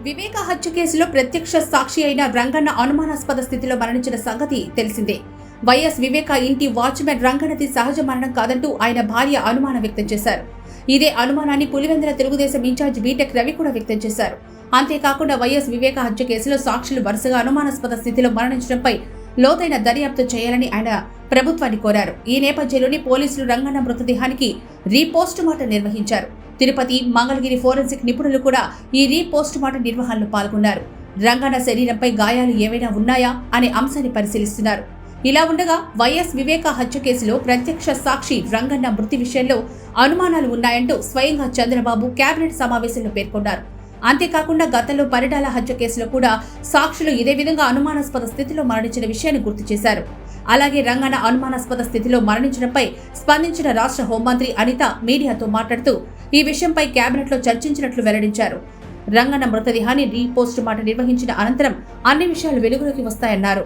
వివేక హత్య కేసులో ప్రత్యక్ష సాక్షి అయిన రంగన్న అనుమానాస్పద స్థితిలో మరణించిన సంగతి తెలిసిందే. వైఎస్ వివేక ఇంటి వాచ్మెన్ రంగన్నది సహజ మరణం కాదంటూ ఆయన భార్య అనుమానం వ్యక్తం చేశారు. ఇదే అనుమానాన్ని పులివెందుల తెలుగుదేశం ఇన్ఛార్జ్ బీటెక్ రవి కూడా వ్యక్తం చేశారు. అంతేకాకుండా వైఎస్ వివేక హత్య కేసులో సాక్షులు వరుసగా అనుమానాస్పద స్థితిలో మరణించడంపై లోతైన దర్యాప్తు చేయాలని ఆయన ప్రభుత్వాన్ని కోరారు. ఈ నేపథ్యంలోనే పోలీసులు రంగన్న మృతదేహానికి రీపోస్టుమార్టం నిర్వహించారు. తిరుపతి, మంగళగిరి ఫోరెన్సిక్ నిపుణులు కూడా ఈ రీపోస్టుమార్టం నిర్వహణలో పాల్గొన్నారు. రంగన్న శరీరంపై గాయాలు ఏవైనా ఉన్నాయా అనే అంశాన్ని పరిశీలిస్తున్నారు. ఇలా ఉండగా వైఎస్ వివేక హత్య కేసులో ప్రత్యక్ష సాక్షి రంగన్న మృతి విషయంలో అనుమానాలు ఉన్నాయంటూ స్వయంగా చంద్రబాబు కేబినెట్ సమావేశంలో పేర్కొన్నారు. అంతేకాకుండా గతంలో పరిటాల హత్య కేసులో కూడా సాక్షులు ఇదే విధంగా అనుమానాస్పద స్థితిలో మరణించిన విషయాన్ని గుర్తు చేశారు. అలాగే రంగన్న అనుమానాస్పద స్థితిలో మరణించడంపై స్పందించిన రాష్ట్ర హోంమంత్రి అనిత మీడియాతో మాట్లాడుతూ ఈ విషయంపై కేబినెట్లో చర్చించినట్లు వెల్లడించారు. రంగన్న మృతదేహాన్ని రీపోస్టుమార్టం నిర్వహించిన అనంతరం అన్ని విషయాలు వెలుగులోకి వస్తాయన్నారు.